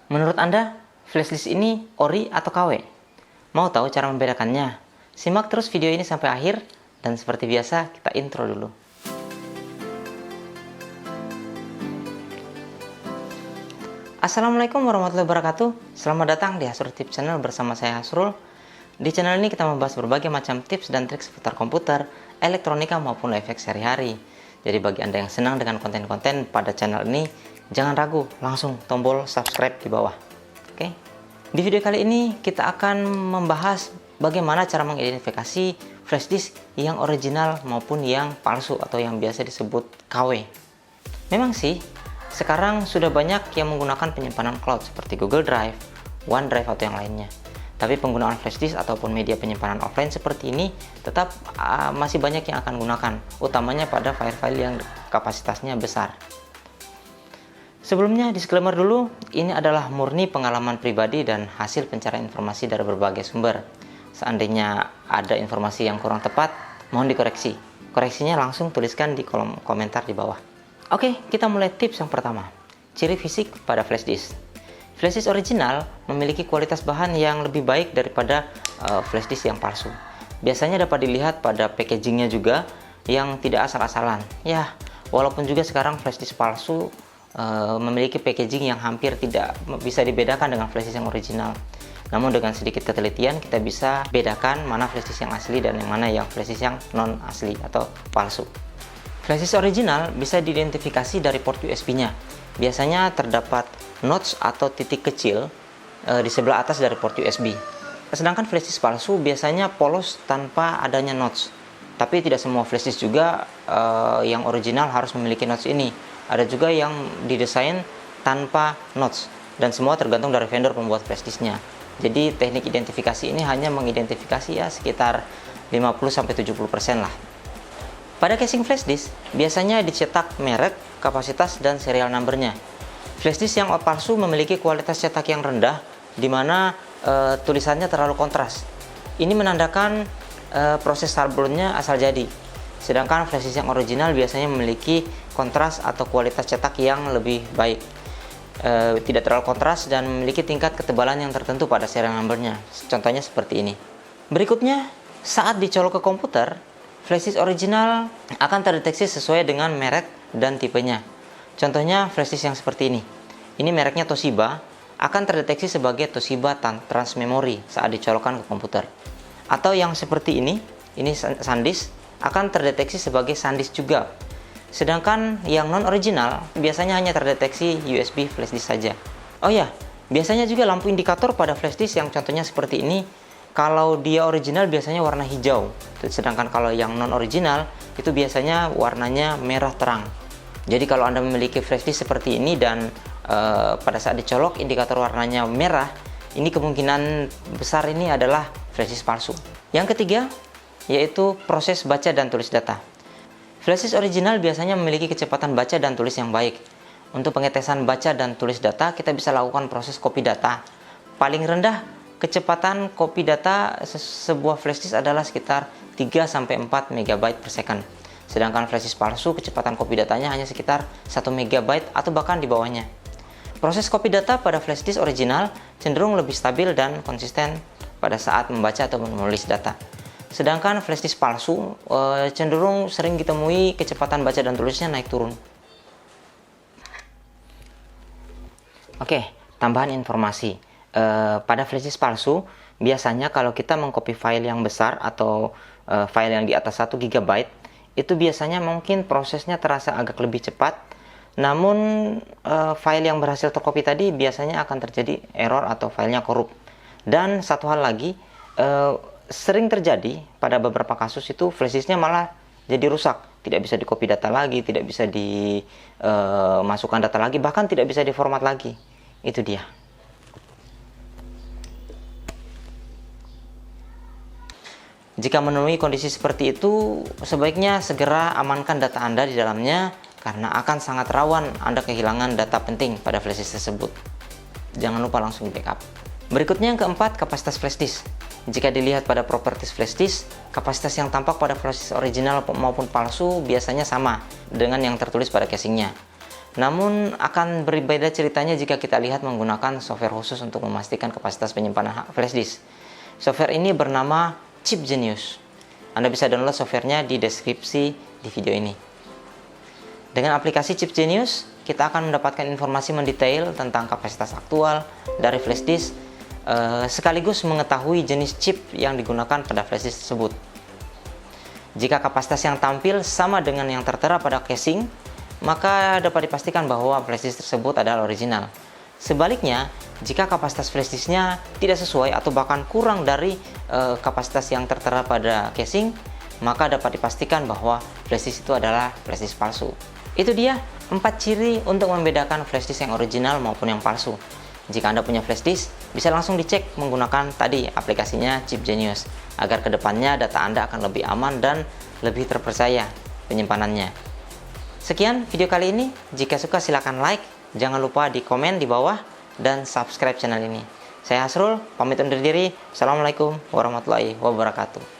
Menurut Anda, flashdisk ini ori atau KW? Mau tahu cara membedakannya? Simak terus video ini sampai akhir, dan seperti biasa kita intro dulu. Assalamualaikum warahmatullahi wabarakatuh. Selamat datang di Hasrul Tips Channel bersama saya Hasrul. Di channel ini kita membahas berbagai macam tips dan trik seputar komputer, elektronika maupun life hack sehari-hari. Jadi bagi Anda yang senang dengan konten-konten pada channel ini, jangan ragu, langsung tombol subscribe di bawah. Oke. Di video kali ini kita akan membahas bagaimana cara mengidentifikasi flash disk yang original maupun yang palsu atau yang biasa disebut KW. Memang sih, sekarang sudah banyak yang menggunakan penyimpanan cloud seperti Google Drive, OneDrive atau yang lainnya. Tapi penggunaan flash disk ataupun media penyimpanan offline seperti ini tetap masih banyak yang akan gunakan, utamanya pada file-file yang kapasitasnya besar. Sebelumnya disclaimer dulu, ini adalah murni pengalaman pribadi dan hasil pencarian informasi dari berbagai sumber. Seandainya ada informasi yang kurang tepat, mohon dikoreksi. Koreksinya langsung tuliskan di kolom komentar di bawah. Oke, kita mulai tips yang pertama. Ciri fisik pada flash disk. Flash disk original memiliki kualitas bahan yang lebih baik daripada flash disk yang palsu. Biasanya dapat dilihat pada packagingnya juga yang tidak asal-asalan. Ya, walaupun juga sekarang flash disk palsu memiliki packaging yang hampir tidak bisa dibedakan dengan flash disk yang original. Namun dengan sedikit ketelitian kita bisa bedakan mana flash disk yang asli dan yang mana yang flash disk yang non asli atau palsu. Flash disk original bisa diidentifikasi dari port USB-nya. Biasanya terdapat notch atau titik kecil di sebelah atas dari port USB. Sedangkan flash disk palsu biasanya polos tanpa adanya notch. Tapi tidak semua flash disk juga yang original harus memiliki notch ini. Ada juga yang didesain tanpa notch, dan semua tergantung dari vendor pembuat flash disknya. Jadi teknik identifikasi ini hanya mengidentifikasi ya sekitar 50-70% lah. Pada casing flash disk, biasanya dicetak merek, kapasitas, dan serial number-nya. Flash disk yang palsu memiliki kualitas cetak yang rendah, di mana tulisannya terlalu kontras. Ini menandakan proses sablonnya asal jadi. Sedangkan flash disk yang original biasanya memiliki kontras atau kualitas cetak yang lebih baik. Tidak terlalu kontras dan memiliki tingkat ketebalan yang tertentu pada serial number-nya. Contohnya seperti ini. Berikutnya, saat dicolok ke komputer, flash disk original akan terdeteksi sesuai dengan merek dan tipenya. Contohnya flash disk yang seperti ini. Ini mereknya Toshiba, akan terdeteksi sebagai Toshiba Transmemory saat dicolokkan ke komputer. Atau yang seperti ini SanDisk, akan terdeteksi sebagai SanDisk juga. Sedangkan yang non original biasanya hanya terdeteksi USB flash disk saja. Oh ya, biasanya juga lampu indikator pada flash disk yang contohnya seperti ini, kalau dia original biasanya warna hijau, sedangkan kalau yang non original itu biasanya warnanya merah terang. Jadi kalau Anda memiliki flash disk seperti ini dan pada saat dicolok indikator warnanya merah, ini kemungkinan besar ini adalah flash disk palsu. Yang ketiga, yaitu proses baca dan tulis data. Flash disk original biasanya memiliki kecepatan baca dan tulis yang baik. Untuk pengetesan baca dan tulis data, kita bisa lakukan proses copy data. Paling rendah kecepatan copy data sebuah flash disk adalah sekitar 3-4 MB per second. Sedangkan flash disk palsu kecepatan copy datanya hanya sekitar 1 MB atau bahkan di bawahnya. Proses copy data pada flash disk original cenderung lebih stabil dan konsisten pada saat membaca atau menulis data. Sedangkan flash disk palsu cenderung sering ditemui kecepatan baca dan tulisnya naik turun. Oke, tambahan informasi. Pada flash disk palsu, biasanya kalau kita mengcopy file yang besar atau file yang di atas 1 GB, itu biasanya mungkin prosesnya terasa agak lebih cepat. Namun file yang berhasil tercopy tadi biasanya akan terjadi error atau filenya korup. Dan satu hal lagi, sering terjadi pada beberapa kasus itu flash disknya malah jadi rusak, tidak bisa di copy data lagi, tidak bisa dimasukkan data lagi, bahkan tidak bisa diformat lagi. Itu dia. Jika menemui kondisi seperti itu, sebaiknya segera amankan data Anda di dalamnya karena akan sangat rawan Anda kehilangan data penting pada flash disk tersebut. Jangan lupa langsung di backup. Berikutnya yang keempat, kapasitas flash disk. Jika dilihat pada properties flash disk, kapasitas yang tampak pada flash disk original maupun palsu biasanya sama dengan yang tertulis pada casingnya. Namun akan berbeda ceritanya jika kita lihat menggunakan software khusus untuk memastikan kapasitas penyimpanan flash disk. Software ini bernama Chip Genius. Anda bisa download softwarenya di deskripsi di video ini. Dengan aplikasi Chip Genius, kita akan mendapatkan informasi mendetail tentang kapasitas aktual dari flash disk, sekaligus mengetahui jenis chip yang digunakan pada flash disk tersebut. Jika kapasitas yang tampil sama dengan yang tertera pada casing, maka dapat dipastikan bahwa flash disk tersebut adalah original. Sebaliknya, jika kapasitas flash disknya tidak sesuai atau bahkan kurang dari kapasitas yang tertera pada casing, maka dapat dipastikan bahwa flash disk itu adalah flash disk palsu. Itu dia 4 ciri untuk membedakan flash disk yang original maupun yang palsu. Jika Anda punya flash disk, bisa langsung dicek menggunakan tadi aplikasinya Chip Genius, agar kedepannya data Anda akan lebih aman dan lebih terpercaya penyimpanannya. Sekian video kali ini. Jika suka silahkan like, jangan lupa di komen di bawah, dan subscribe channel ini. Saya Hasrul, pamit undur diri. Assalamualaikum warahmatullahi wabarakatuh.